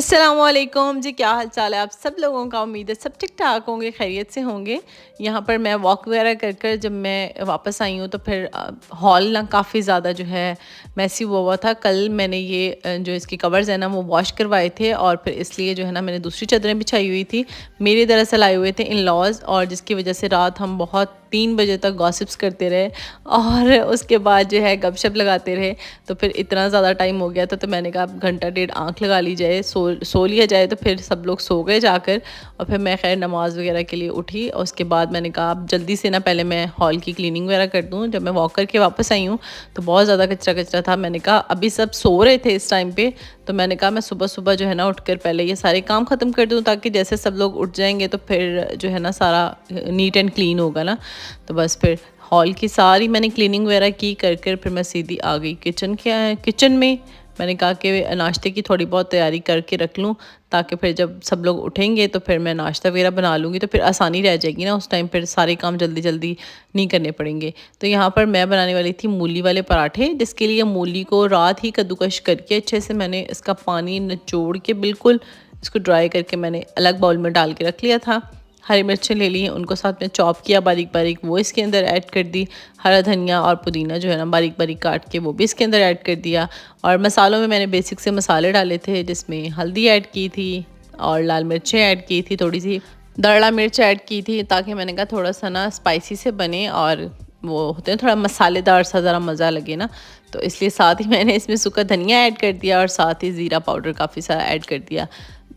अस्सलामुअलैकुम जी, क्या हाल चाल है आप सब लोगों का। उम्मीद है सब ठीक ठाक होंगे, खैरियत से होंगे। यहाँ पर मैं वॉक वगैरह कर कर जब मैं वापस आई हूँ तो फिर हॉल ना काफ़ी ज़्यादा जो है मैसी हुआ था। कल मैंने ये जो इसके कवर्स हैं ना वो वॉश करवाए थे और फिर इसलिए जो है ना मैंने दूसरी चादरें बिछाई हुई थी। मेरे दरअसल आए हुए थे इन लॉज, और जिसकी वजह से रात हम बहुत 3 बजे तक गॉसिप्स करते रहे और उसके बाद जो है गपशप लगाते रहे। तो फिर इतना ज़्यादा टाइम हो गया था तो मैंने कहा अब घंटा डेढ़ आँख लगा ली जाए, सो लिया जाए। तो फिर सब लोग सो गए जाकर, और फिर मैं खैर नमाज़ वगैरह के लिए उठी। और उसके बाद मैंने कहा अब जल्दी से ना पहले मैं हॉल की क्लीनिंग वगैरह कर दूँ। जब मैं वॉक करके वापस आई हूँ तो बहुत ज़्यादा कचरा कचरा था। मैंने कहा अभी सब सो रहे थे इस टाइम पे, तो मैंने कहा मैं सुबह सुबह जो है ना उठकर पहले ये सारे काम ख़त्म कर दूँ, ताकि जैसे सब लोग उठ जाएंगे तो फिर जो है ना सारा नीट एंड क्लीन होगा ना। तो बस फिर हॉल की सारी मैंने क्लीनिंग वगैरह की कर कर फिर मैं सीधी आ गई किचन में। मैंने कहा कि नाश्ते की थोड़ी बहुत तैयारी करके रख लूँ, ताकि फिर जब सब लोग उठेंगे तो फिर मैं नाश्ता वगैरह बना लूँगी, तो फिर आसानी रह जाएगी ना, उस टाइम फिर सारे काम जल्दी जल्दी नहीं करने पड़ेंगे। तो यहाँ पर मैं बनाने वाली थी मूली वाले पराठे, जिसके लिए मूली को रात ही कद्दूकश करके अच्छे से मैंने इसका पानी निचोड़ के बिल्कुल इसको ड्राई करके मैंने अलग बाउल में डाल के रख लिया था। हरी मिर्चें ले ली, उनको साथ में चॉप किया बारीक बारीक, वो इसके अंदर ऐड कर दी। हरा धनिया और पुदीना जो है ना बारीक बारीक काट के वो भी इसके अंदर ऐड कर दिया। और मसालों में मैंने बेसिक से मसाले डाले थे, जिसमें हल्दी ऐड की थी और लाल मिर्चें ऐड की थी, थोड़ी सी दरड़ा मिर्च ऐड की थी, ताकि मैंने कहा थोड़ा सा ना स्पाइसी से बने और वो होते हैं थोड़ा मसालेदार सा, ज़रा मज़ा लगे ना। तो इसलिए साथ ही मैंने इसमें सूखा धनिया ऐड कर दिया और साथ ही ज़ीरा पाउडर काफ़ी सारा ऐड कर दिया।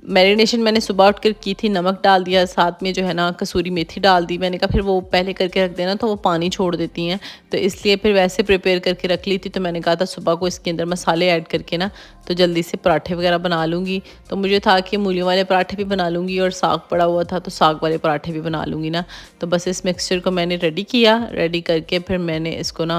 मैरिनेशन मैंने सुबह उठ कर की थी, नमक डाल दिया, साथ में जो है ना कसूरी मेथी डाल दी। मैंने कहा फिर वो पहले करके रख देना तो वो पानी छोड़ देती हैं, तो इसलिए फिर वैसे प्रिपेयर करके रख ली थी। तो मैंने कहा था सुबह को इसके अंदर मसाले ऐड करके ना तो जल्दी से पराठे वगैरह बना लूँगी। तो मुझे था कि मूलियों वाले पराठे भी बना लूँगी और साग पड़ा हुआ था तो साग वाले पराठे भी बना लूँगी ना। तो बस इस मिक्सचर को मैंने रेडी करके फिर मैंने इसको ना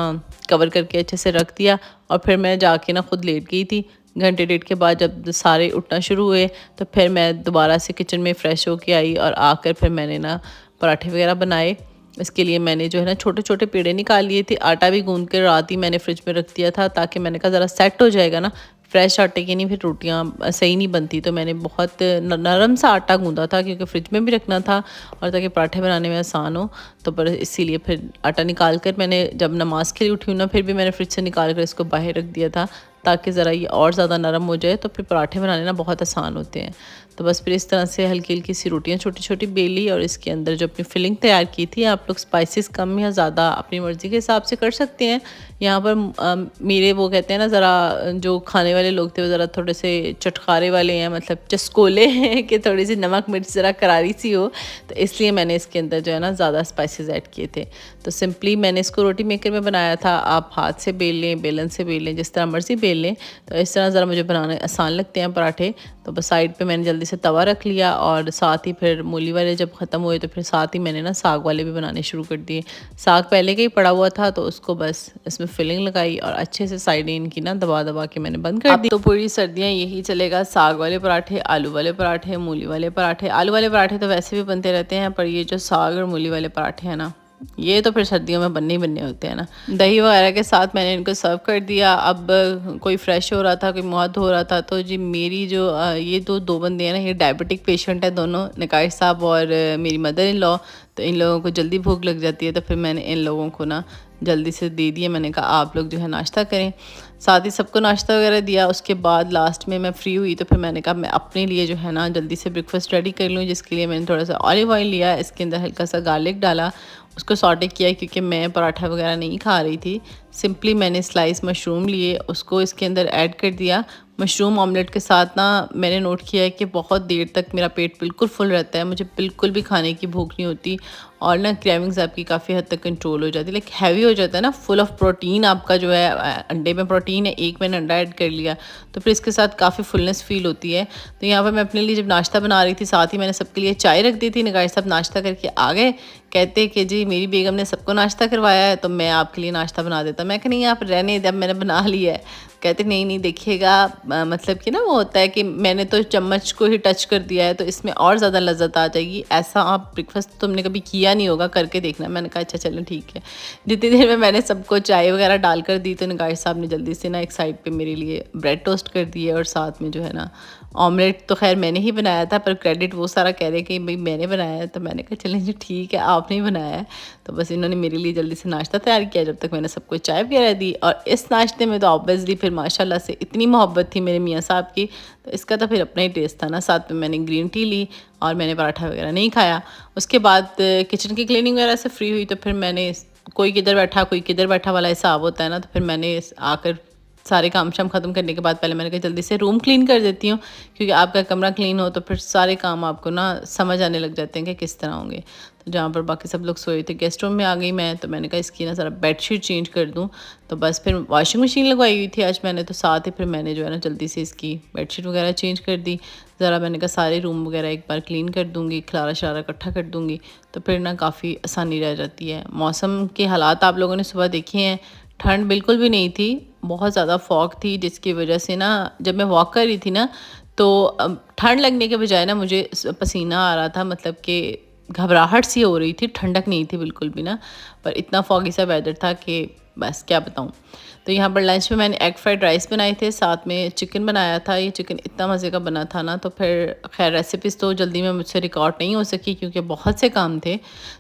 कवर करके अच्छे से रख दिया, और फिर मैं जाके ना खुद लेट गई थी। घंटे डेढ़ के बाद जब सारे उठना शुरू हुए तो फिर मैं दोबारा से किचन में फ़्रेश होके आई, और आकर फिर मैंने ना पराठे वगैरह बनाए। इसके लिए मैंने जो है ना छोटे छोटे पेड़े निकाल लिए थे। आटा भी गूंद कर रात ही मैंने फ्रिज में रख दिया था, ताकि मैंने कहा ज़रा सेट हो जाएगा ना, फ्रेश आटे की नहीं फिर रोटियां सही नहीं बनती। तो मैंने बहुत नरम सा आटा गूंदा था, क्योंकि फ्रिज में भी रखना था और ताकि पराठे बनाने में आसान हो। तो पर इसीलिए फिर आटा निकाल कर मैंने जब नमाज़ के लिए उठी हूँ ना, फिर भी मैंने फ्रिज से निकाल कर इसको बाहर रख दिया था, ताकि ज़रा ये और ज़्यादा नरम हो जाए, तो फिर पराठे बनाने ना बहुत आसान होते हैं। तो बस फिर इस तरह से हल्की हल्की सी रोटियां छोटी छोटी बेली, और इसके अंदर जो अपनी फिलिंग तैयार की थी, आप लोग स्पाइसेस कम या ज़्यादा अपनी मर्ज़ी के हिसाब से कर सकते हैं। यहाँ पर मेरे वो कहते हैं ना, ज़रा जो खाने वाले लोग थे वो ज़रा थोड़े से चटखारे वाले हैं, मतलब चस्कोले हैं कि थोड़ी सी नमक मिर्च ज़रा करारी सी हो, तो इसलिए मैंने इसके अंदर जो है ना ज़्यादा स्पाइसेस ऐड किए थे। तो सिंपली मैंने इसको रोटी मेकर में बनाया था। आप हाथ से बेल लें, बेलन से बेल लें, जिस तरह मर्ज़ी बेल लें। तो इस तरह ज़रा मुझे बनाने आसान लगते हैं पराठे। तो बस साइड पे मैंने जल्दी से तवा रख लिया, और साथ ही फिर मूली वाले जब ख़त्म हुए तो फिर साथ ही मैंने ना साग वाले भी बनाने शुरू कर दिए। साग पहले का ही पड़ा हुआ था, तो उसको बस इसमें फिलिंग लगाई और अच्छे से साइडें इनकी ना दबा दबा के मैंने बंद कर दी। तो पूरी सर्दियाँ यही चलेगा, साग वाले पराठे, आलू वाले पराठे, मूली वाले पराठे। आलू वाले पराठे तो वैसे भी बनते रहते हैं, पर ये जो साग और मूली वाले पराठे हैं ना, ये तो फिर सर्दियों में बनने ही बनने होते हैं ना। दही वगैरह के साथ मैंने इनको सर्व कर दिया। अब कोई फ्रेश हो रहा था, कोई मुँह धो रहा था, तो जी मेरी जो ये दो बंदे हैं ना, ये डायबिटिक पेशेंट है दोनों, नकाश साहब और मेरी मदर इन लॉ। तो इन लोगों को जल्दी भूख लग जाती है, तो फिर मैंने इन लोगों को ना जल्दी से दे दिए। मैंने कहा आप लोग जो है नाश्ता करें, साथ ही सबको नाश्ता वगैरह दिया। उसके बाद लास्ट में मैं फ्री हुई, तो फिर मैंने कहा मैं अपने लिए जो है ना जल्दी से ब्रेकफास्ट रेडी कर लूँ, जिसके लिए मैंने थोड़ा सा ऑलिव ऑयल लिया, इसके अंदर हल्का सा गार्लिक डाला, उसको सॉटे किया, क्योंकि मैं पराठा वगैरह नहीं खा रही थी। सिंपली मैंने स्लाइस मशरूम लिए, उसको इसके अंदर ऐड कर दिया। मशरूम ऑमलेट के साथ ना मैंने नोट किया है कि बहुत देर तक मेरा पेट बिल्कुल फुल रहता है, मुझे बिल्कुल भी खाने की भूख नहीं होती, और ना क्रेविंग्स आपकी काफ़ी हद तक कंट्रोल हो जाती है। लाइक हैवी हो जाता है ना, फुल ऑफ प्रोटीन आपका जो है, अंडे में प्रोटीन है, एक मैंने अंडा ऐड कर लिया, तो फिर इसके साथ काफ़ी फुलनेस फील होती है। तो यहाँ पर मैं अपने लिए जब नाश्ता बना रही थी, साथ ही मैंने सबके लिए चाय रख दी थी। नगाश साहब नाश्ता करके आ गए, कहते कि जी मेरी बेगम ने सबको नाश्ता करवाया है, तो मैं आपके लिए नाश्ता बना देता। मैं कहा नहीं आप रहने, जब मैंने बना लिया है। कहते नहीं नहीं देखिएगा, मतलब कि ना वो होता है कि मैंने तो चम्मच को ही टच कर दिया है तो इसमें और ज़्यादा लज्जत आ जाएगी, ऐसा आप ब्रेकफास्ट तुमने कभी किया नहीं होगा, करके देखना। मैंने कहा अच्छा चलो ठीक है। जितनी देर में मैंने सबको चाय वगैरह डाल कर दी तो नगाश साहब ने जल्दी से ना एक साइड पे मेरे लिए ब्रेड टोस्ट कर दिए और साथ में जो है ना ऑमलेट तो खैर मैंने ही बनाया था, पर क्रेडिट वो सारा कह रहे कि भाई मैंने बनाया है। तो मैंने कहा चलें जी ठीक है, आपने ही बनाया है। तो बस इन्होंने मेरे लिए जल्दी से नाश्ता तैयार किया जब तक मैंने सबको चाय वगैरह दी। और इस नाश्ते में तो ऑब्वियसली फिर माशाल्लाह से इतनी मोहब्बत थी मेरे मियाँ साहब की, तो इसका तो फिर अपना ही टेस्ट था ना। साथ में मैंने ग्रीन टी ली और मैंने पराठा वगैरह नहीं खाया। उसके बाद किचन की क्लीनिंग वगैरह से फ्री हुई तो फिर मैंने, कोई किधर बैठा कोई किधर बैठा वाला हिसाब होता है ना, तो फिर मैंने आकर सारे काम शाम ख़त्म करने के बाद पहले मैंने कहा जल्दी से रूम क्लीन कर देती हूँ, क्योंकि आपका कमरा क्लीन हो तो फिर सारे काम आपको ना समझ आने लग जाते हैं कि किस तरह होंगे। तो जहाँ पर बाकी सब लोग सोए थे गेस्ट रूम में आ गई मैं, तो मैंने कहा इसकी ना ज़रा बेडशीट चेंज कर दूँ। तो बस फिर वॉशिंग मशीन लगवाई हुई थी आज मैंने, तो साथ ही फिर मैंने जो है ना जल्दी से इसकी बेडशीट वगैरह चेंज कर दी। ज़रा मैंने कहा सारे रूम वगैरह एक बार क्लीन कर दूँगी, खलारा शलारा इकट्ठा कर दूँगी, तो फिर ना काफ़ी आसानी रह जाती है। मौसम के हालात आप लोगों ने सुबह देखे हैं, ठंड बिल्कुल भी नहीं थी, बहुत ज़्यादा फॉग थी, जिसकी वजह से ना जब मैं वॉक कर रही थी ना तो ठंड लगने के बजाय ना मुझे पसीना आ रहा था, मतलब कि घबराहट सी हो रही थी, ठंडक नहीं थी बिल्कुल भी ना। पर इतना फॉगी सा वेदर था कि बस क्या बताऊँ। तो यहाँ पर लंच में मैंने एग फ्राइड राइस बनाए थे, साथ में चिकन बनाया था। ये चिकन इतना मज़े का बना था ना, तो फिर खैर रेसिपीज़ तो जल्दी में मुझसे रिकॉर्ड नहीं हो सकी क्योंकि बहुत से काम थे।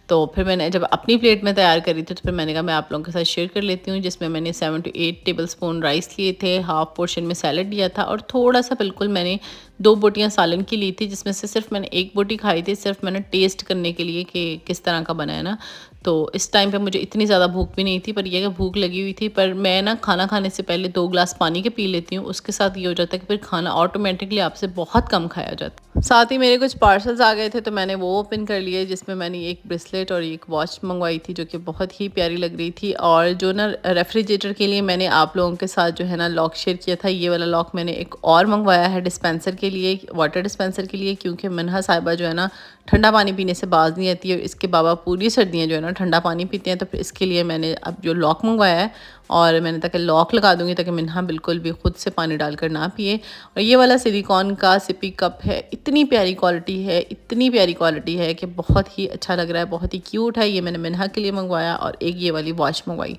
तो फिर मैंने जब अपनी प्लेट में तैयार करी थी तो फिर मैंने कहा मैं आप लोगों के साथ शेयर कर लेती हूँ, जिसमें मैंने 7 to 8 टेबल स्पून राइस लिए थे, हाफ़ पोर्शन में सैलड लिया था और थोड़ा सा बिल्कुल मैंने 2 बोटियाँ सालन की ली थी, जिसमें से सिर्फ मैंने 1 बोटी खाई थी, सिर्फ मैंने टेस्ट करने के लिए कि किस तरह का बना है ना। तो इस टाइम पे मुझे इतनी ज़्यादा भूख भी नहीं थी, पर यह कि भूख लगी हुई थी। पर मैं ना खाना खाने से पहले 2 ग्लास पानी के पी लेती हूँ, उसके साथ ये हो जाता है कि फिर खाना ऑटोमेटिकली आपसे बहुत कम खाया जाता है। साथ ही मेरे कुछ पार्सल्स आ गए थे तो मैंने वो ओपन कर लिए, जिसमें मैंने एक ब्रेसलेट और एक वॉच मंगवाई थी जो कि बहुत ही प्यारी लग रही थी। और जो ना रेफ्रिजरेटर के लिए मैंने आप लोगों के साथ जो है ना लॉक शेयर किया था, ये वाला लॉक मैंने एक और मंगवाया है डिस्पेंसर के लिए, वाटर डिस्पेंसर के लिए, क्योंकि मनहा साहिबा जो है ना ठंडा पानी पीने से बाज नहीं आती है। इसके बाबा पूरी सर्दियाँ जो है ना ठंडा पानी पीते हैं, तो फिर इसके लिए मैंने अब जो लॉक मंगवाया है और मैंने ताकि लॉक लगा दूँगी ताकि मिन्हा बिल्कुल भी ख़ुद से पानी डालकर ना पिए। और ये वाला सिलिकॉन का सिपी कप है, इतनी प्यारी क्वालिटी है, इतनी प्यारी क्वालिटी है कि बहुत ही अच्छा लग रहा है, बहुत ही क्यूट है। ये मैंने मिन्हा के लिए मंगवाया और एक ये वाली वॉच मंगवाई।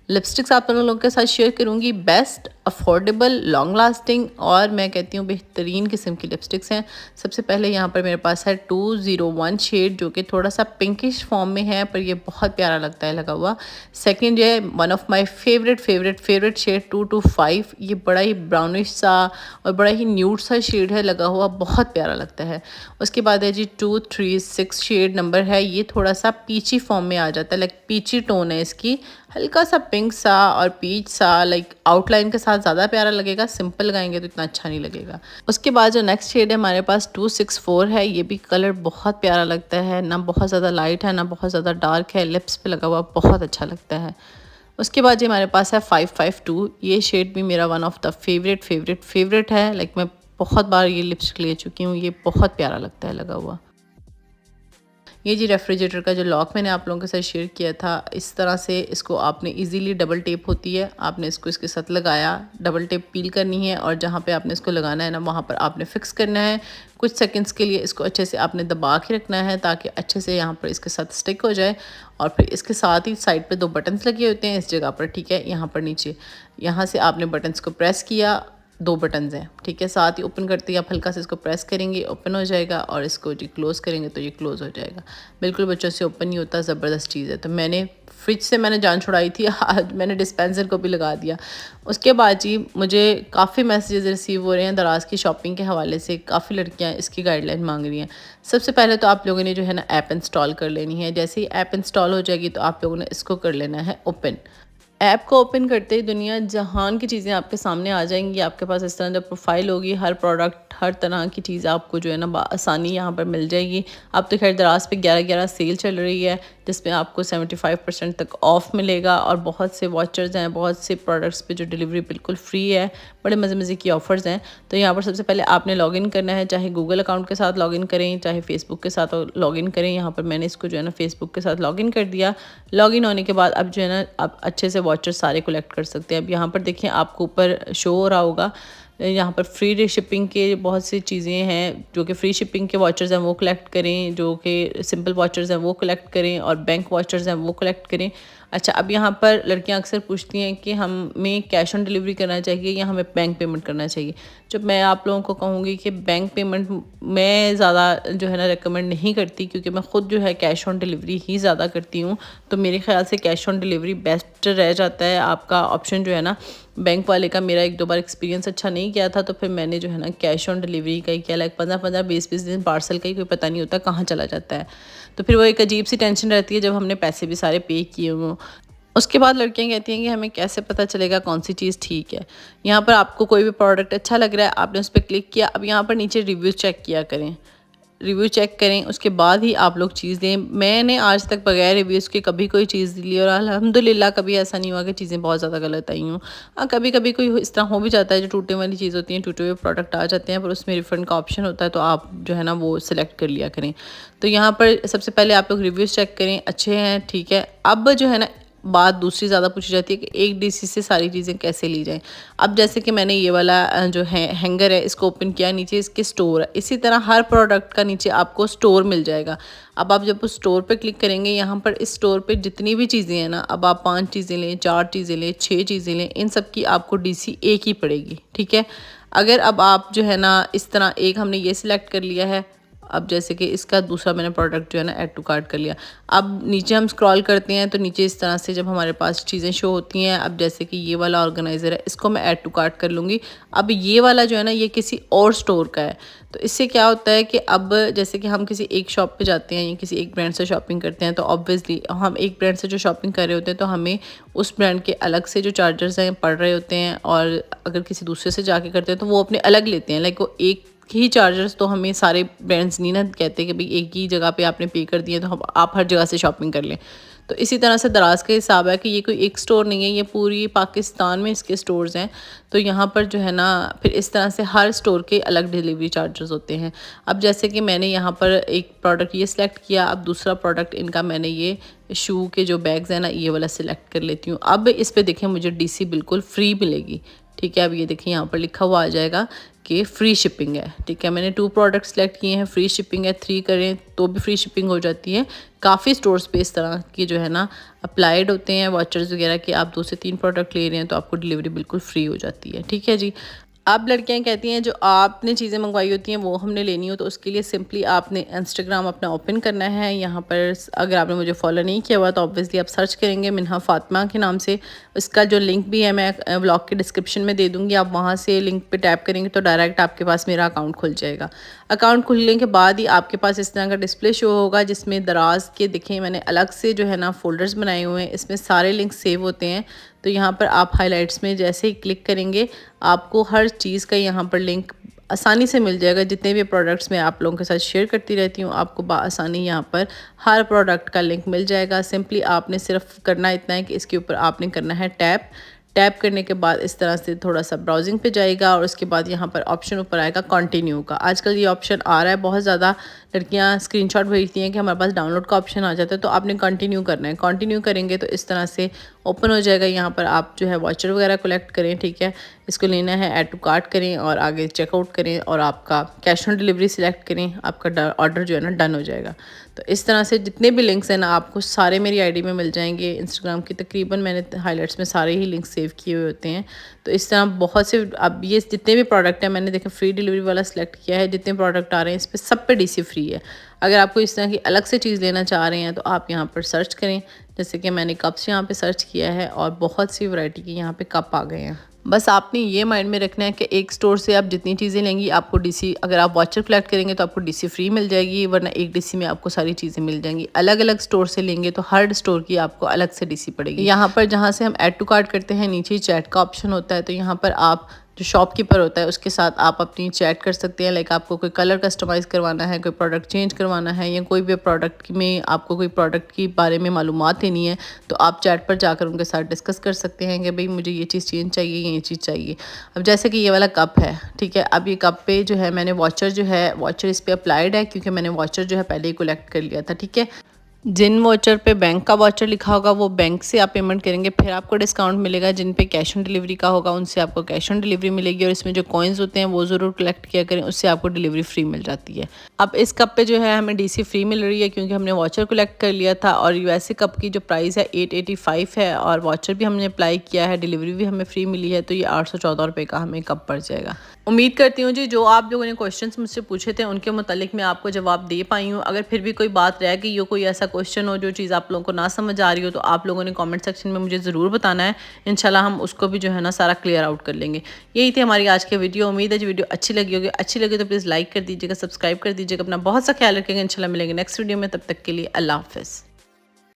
लिपस्टिक्स आप लोगों के साथ शेयर करूँगी, बेस्ट, अफोर्डेबल, लॉन्ग लास्टिंग और मैं कहती हूँ बेहतरीन किस्म की लिपस्टिक्स हैं। सबसे पहले यहाँ पर मेरे पास है 201 शेड, जो कि थोड़ा सा पिंकिश फॉर्म में है, पर ये बहुत प्यारा लगता है लगा हुआ। सेकंड है one of my favourite shade 225, ये बड़ा ही ब्राउनिश सा और बड़ा ही न्यूड सा शेड है लगा हुआ, बहुत प्यारा लगता है। उसके बाद है जी 236 शेड नंबर है, ये थोड़ा सा पीची फॉर्म में आ जाता है, लाइक पीची टोन है इसकी, हल्का सा पिंक सा और पीच सा, लाइक आउटलाइन के साथ ज़्यादा प्यारा लगेगा, सिंपल लगाएंगे तो इतना अच्छा नहीं लगेगा। उसके बाद जो नेक्स्ट शेड है हमारे पास 264 है, ये भी कलर बहुत प्यारा लगता है, ना बहुत ज़्यादा लाइट है ना बहुत ज़्यादा डार्क है, लिप्स पे लगा हुआ बहुत अच्छा लगता है। उसके बाद जो हमारे पास है 552, ये शेड भी मेरा वन ऑफ द फेवरेट है, लाइक मैं बहुत बार ये लिपस्टिक ले चुकी हूँ, ये बहुत प्यारा लगता है लगा हुआ। ये जी रेफ्रिजरेटर का जो लॉक मैंने आप लोगों के साथ शेयर किया था, इस तरह से इसको आपने इजीली डबल टेप होती है, आपने इसको इसके साथ लगाया, डबल टेप पील करनी है और जहाँ पे आपने इसको लगाना है ना वहाँ पर आपने फ़िक्स करना है। कुछ सेकंड्स के लिए इसको अच्छे से आपने दबा के रखना है ताकि अच्छे से यहाँ पर इसके साथ स्टिक हो जाए। और फिर इसके साथ ही साइड पे 2 बटन्स लगे होते हैं इस जगह पर, ठीक है, यहाँ पर नीचे, यहाँ से आपने बटन्स को प्रेस किया, 2 बटन्स हैं, ठीक है। साथ ही ओपन करते ही आप हल्का से इसको प्रेस करेंगे, ओपन हो जाएगा और इसको जी क्लोज़ करेंगे तो ये क्लोज़ हो जाएगा। बिल्कुल बच्चों से ओपन नहीं होता, ज़बरदस्त चीज़ है। तो मैंने फ्रिज से मैंने जान छुड़ाई थी, आज मैंने डिस्पेंसर को भी लगा दिया। उसके बाद जी मुझे काफ़ी मैसेजेस रिसीव हो रहे हैं दराज की शॉपिंग के हवाले से, काफ़ी लड़कियाँ इसकी गाइडलाइन मांग रही हैं। सबसे पहले तो आप लोगों ने जो है ना ऐप इंस्टॉल कर लेनी है। जैसे ही ऐप इंस्टॉल हो जाएगी तो आप लोगों ने इसको कर लेना है ओपन। ऐप को ओपन करते ही दुनिया जहान की चीज़ें आपके सामने आ जाएंगी। आपके पास इस तरह जब प्रोफाइल होगी, हर प्रोडक्ट हर तरह की चीज़ आपको जो है ना आसानी यहाँ पर मिल जाएगी। अब तो खैर दराज पे 11/11 सेल चल रही है, जिसमें आपको 75% तक ऑफ मिलेगा और बहुत से वॉचर्स हैं, बहुत से प्रोडक्ट्स पे जो डिलीवरी बिल्कुल फ्री है। बड़े मज़े मज़े की ऑफ़र्स हैं। तो यहाँ पर सबसे पहले आपने लॉगिन करना है, चाहे गूगल अकाउंट के साथ लॉगिन करें, चाहे फ़ेसबुक के साथ लॉगिन करें। यहाँ पर मैंने इसको जो है ना फ़ेसबुक के साथ लॉगिन कर दिया। लॉगिन होने के बाद अब जो है ना आप अच्छे से वॉचर्स सारे कलेक्ट कर सकते हैं। अब यहाँ पर देखिए आपको ऊपर शो हो रहा होगा, यहाँ पर फ्री शिपिंग के बहुत सी चीज़ें हैं, जो कि फ्री शिपिंग के वॉचर्स हैं वो कलेक्ट करें, जो कि सिंपल वॉचर्स हैं वो कलेक्ट करें, और बैंक वॉचर्स हैं वो कलेक्ट करें। अच्छा, अब यहाँ पर लड़कियाँ अक्सर पूछती हैं कि हमें कैश ऑन डिलीवरी करना चाहिए या हमें बैंक पेमेंट करना चाहिए। जब मैं आप लोगों को कहूँगी कि बैंक पेमेंट मैं ज़्यादा जो है ना रेकमेंड नहीं करती, क्योंकि मैं ख़ुद जो है कैश ऑन डिलीवरी ही ज़्यादा करती हूँ। तो मेरे ख्याल से कैश ऑन डिलीवरी बेस्ट रह जाता है। आपका ऑप्शन जो है ना बैंक वाले का, मेरा 1-2 बार एक्सपीरियंस अच्छा नहीं किया था, तो फिर मैंने जो है ना कैश ऑन डिलीवरी का ही किया। लाइक 15-15 20-20 दिन पार्सल का ही कोई पता नहीं होता कहाँ चला जाता है। तो फिर वो एक अजीब सी टेंशन रहती है जब हमने पैसे भी सारे पे किए हों। उसके बाद लड़कियां कहती हैं कि हमें कैसे पता चलेगा कौन सी चीज़ ठीक है। यहाँ पर आपको कोई भी प्रोडक्ट अच्छा लग रहा है, आपने उस पर क्लिक किया। अब यहाँ पर नीचे रिव्यू चेक किया करें, रिव्यू चेक करें, उसके बाद ही आप लोग चीज़ दें। मैंने आज तक बगैर रिव्यूज़ के कभी कोई चीज़ ली और अल्हम्दुलिल्लाह कभी ऐसा नहीं हुआ कि चीज़ें बहुत ज़्यादा गलत आई हों। हाँ, कभी कभी कोई इस तरह हो भी जाता है, जो टूटने वाली चीज़ होती है, टूटे हुए प्रोडक्ट आ जाते हैं, पर उसमें रिफ़ंड का ऑप्शन होता है, तो आप जो है ना वो सिलेक्ट कर लिया करें। तो यहाँ पर सबसे पहले आप लोग रिव्यूज़ चेक करें, अच्छे हैं, ठीक है। अब जो है ना बात दूसरी ज़्यादा पूछी जाती है कि एक डीसी से सारी चीज़ें कैसे ली जाएं। अब जैसे कि मैंने ये वाला जो है हैंगर है, इसको ओपन किया, नीचे इसके स्टोर है। इसी तरह हर प्रोडक्ट का नीचे आपको स्टोर मिल जाएगा। अब आप जब उस स्टोर पे क्लिक करेंगे, यहाँ पर इस स्टोर पे जितनी भी चीज़ें हैं ना, अब आप 5 चीज़ें लें, 4 चीज़ें लें, 6 चीज़ें लें, इन सब की आपको डीसी एक ही पड़ेगी, ठीक है। अगर अब आप जो है ना इस तरह एक हमने ये सिलेक्ट कर लिया है, अब जैसे कि इसका दूसरा मैंने प्रोडक्ट जो है ना ऐड टू कार्ट कर लिया। अब नीचे हम स्क्रॉल करते हैं तो नीचे इस तरह से जब हमारे पास चीज़ें शो होती हैं, अब जैसे कि ये वाला ऑर्गेनाइज़र है, इसको मैं ऐड टू कार्ट कर लूँगी। अब ये वाला जो है ना ये किसी और स्टोर का है, तो इससे क्या होता है कि अब जैसे कि हम किसी एक शॉप पे जाते हैं या किसी एक ब्रांड से शॉपिंग करते हैं, तो ऑब्वियसली हम एक ब्रांड से जो शॉपिंग कर रहे होते हैं तो हमें उस ब्रांड के अलग से जो चार्जर्स हैं पड़ रहे होते हैं, और अगर किसी दूसरे से जाके करते हैं तो वो अपने अलग लेते हैं। लाइक वो एक ही चार्जर्स, तो हमें सारे ब्रांड्स नहीं ना कहते कि भाई एक ही जगह पे आपने पे कर दिए तो हम आप हर जगह से शॉपिंग कर लें। तो इसी तरह से दराज का हिसाब है कि ये कोई एक स्टोर नहीं है, ये पूरी पाकिस्तान में इसके स्टोर्स हैं। तो यहाँ पर जो है ना फिर इस तरह से हर स्टोर के अलग डिलीवरी चार्जेस होते हैं। अब जैसे कि मैंने यहाँ पर एक प्रोडक्ट ये सिलेक्ट किया, अब दूसरा प्रोडक्ट इनका मैंने ये शू के जो बैग्स हैं ना ये वाला सिलेक्ट कर लेती हूँ। अब इस पर देखें मुझे डीसी बिल्कुल फ्री मिलेगी, ठीक है। अब ये देखिए यहाँ पर लिखा हुआ आ जाएगा कि फ्री शिपिंग है, ठीक है। मैंने 2 प्रोडक्ट सेलेक्ट किए हैं, फ्री शिपिंग है, 3 करें तो भी फ्री शिपिंग हो जाती है। काफ़ी स्टोर्स पे इस तरह की जो है ना अप्लाइड होते हैं वॉचर्स वगैरह कि आप 2 से 3 प्रोडक्ट ले रहे हैं तो आपको डिलीवरी बिल्कुल फ्री हो जाती है, ठीक है जी। अब लड़कियां कहती हैं जो आपने चीज़ें मंगवाई होती हैं वो हमने लेनी हो, तो उसके लिए सिंपली आपने इंस्टाग्राम अपना ओपन करना है। यहाँ पर अगर आपने मुझे फॉलो नहीं किया हुआ तो ऑब्वियसली आप सर्च करेंगे मिन्हा फ़ातिमा के नाम से। इसका जो लिंक भी है मैं व्लॉग के डिस्क्रिप्शन में दे दूँगी, आप वहाँ से लिंक पे टैप करेंगे तो डायरेक्ट आपके पास मेरा अकाउंट खुल जाएगा। अकाउंट खुलने के बाद ही आपके पास इस तरह का डिस्प्ले शो होगा, जिसमें दराज के दिखें मैंने अलग से जो है ना फ़ोल्डर्स बनाए हुए हैं, इसमें सारे लिंक सेव होते हैं। तो यहाँ पर आप हाइलाइट्स में जैसे ही क्लिक करेंगे आपको हर चीज़ का यहाँ पर लिंक आसानी से मिल जाएगा। जितने भी प्रोडक्ट्स मैं आप लोगों के साथ शेयर करती रहती हूँ आपको आसानी यहाँ पर हर प्रोडक्ट का लिंक मिल जाएगा। सिंपली आपने सिर्फ करना इतना है कि इसके ऊपर आपने करना है टैप करने के बाद इस तरह से थोड़ा सा ब्राउजिंग पे जाएगा और उसके बाद यहाँ पर ऑप्शन ऊपर आएगा कंटिन्यू का। आजकल ये ऑप्शन आ रहा है, बहुत ज़्यादा लड़कियाँ स्क्रीनशॉट भेजती हैं कि हमारे पास डाउनलोड का ऑप्शन आ जाता है, तो आपने कंटिन्यू करना है। कंटिन्यू करेंगे तो इस तरह से ओपन हो जाएगा। यहाँ पर आप जो है वॉचर वगैरह कलेक्ट करें, ठीक है। इसको लेना है ऐड टू कार्ट करें और आगे चेकआउट करें और आपका कैश ऑन डिलीवरी सिलेक्ट करें, आपका ऑर्डर जो है ना डन हो जाएगा। तो इस तरह से जितने भी लिंक्स हैं ना आपको सारे मेरी आईडी में मिल जाएंगे। इंस्टाग्राम की तकरीबन मैंने हाइलाइट्स में सारे ही लिंक सेव किए हुए होते हैं। तो इस तरह बहुत से अब ये जितने भी प्रोडक्ट हैं मैंने देखा फ्री डिलीवरी वाला सिलेक्ट किया है। जितने प्रोडक्ट आ रहे हैं इस पर सब पे डीसी फ्री है। अगर आपको इस तरह की अलग से चीज़ लेना चाह रहे हैं तो आप यहाँ पर सर्च करें, जैसे कि मैंने कप्स यहाँ पे सर्च किया है और बहुत सी वैरायटी के यहाँ पे कप आ गए हैं। बस आपने ये माइंड में रखना है कि एक स्टोर से आप जितनी चीज़ें लेंगी आपको डीसी, अगर आप वॉचर कलेक्ट करेंगे तो आपको डीसी फ्री मिल जाएगी, वरना एक डीसी में आपको सारी चीज़ें मिल जाएंगी। अलग अलग स्टोर से लेंगे तो हर स्टोर की आपको अलग से डीसी पड़ेगी। यहाँ पर जहाँ से हम ऐड टू कार्ट करते हैं नीचे चैट का ऑप्शन होता है, तो यहाँ पर आप जो शॉपकीपर होता है उसके साथ आप अपनी चैट कर सकते हैं। लाइक आपको कोई कलर कस्टमाइज़ करवाना है, कोई प्रोडक्ट चेंज करवाना है, या कोई भी प्रोडक्ट में आपको कोई प्रोडक्ट के बारे में मालूमात देनी है, तो आप चैट पर जाकर उनके साथ डिस्कस कर सकते हैं कि भाई मुझे ये चीज़ चेंज चाहिए, ये चीज़ चाहिए। अब जैसे कि ये वाला कप है, ठीक है, अब ये कप पे जो है मैंने वॉचर इस पर अप्लाइड है, क्योंकि मैंने वॉचर जो है पहले ही कलेक्ट कर लिया था, ठीक है। जिन वाउचर पे बैंक का वाउचर लिखा होगा वो बैंक से आप पेमेंट करेंगे, फिर आपको डिस्काउंट मिलेगा। जिन पे कैश ऑन डिलीवरी का होगा उनसे आपको कैश ऑन डिलीवरी मिलेगी, और इसमें जो कॉइन्स होते हैं वो ज़रूर कलेक्ट किया करें, उससे आपको डिलीवरी फ्री मिल जाती है। अब इस कप पे जो है हमें डीसी फ्री मिल रही है, क्योंकि हमने वाउचर कलेक्ट कर लिया था। और यूएसए कप की जो प्राइस है 885 है, और वाउचर भी हमने अप्लाई किया है, डिलीवरी भी हमें फ्री मिली है, तो ये 814 रुपये का हमें कप पड़ जाएगा। उम्मीद करती हूँ जी जो आप लोगों ने क्वेश्चंस मुझसे पूछे थे उनके मुतालिक मैं आपको जवाब दे पाई हूँ। अगर फिर भी कोई बात रह गई हो, कोई ऐसा क्वेश्चन हो जो चीज़ आप लोगों को ना समझ आ रही हो, तो आप लोगों ने कमेंट सेक्शन में मुझे ज़रूर बताना है। इंशाल्लाह हम उसको भी जो है ना सारा क्लियर आउट कर लेंगे। यही थी हमारी आज की वीडियो। उम्मीद है जो वीडियो अच्छी लगी होगी। अच्छी लगी तो प्लीज़ लाइक कर दीजिएगा, सब्सक्राइब कर दीजिएगा। अपना बहुत सा ख्याल रखेंगे। इंशाल्लाह मिलेंगे नेक्स्ट वीडियो में। तब तक के लिए अल्लाह हाफ़िज़।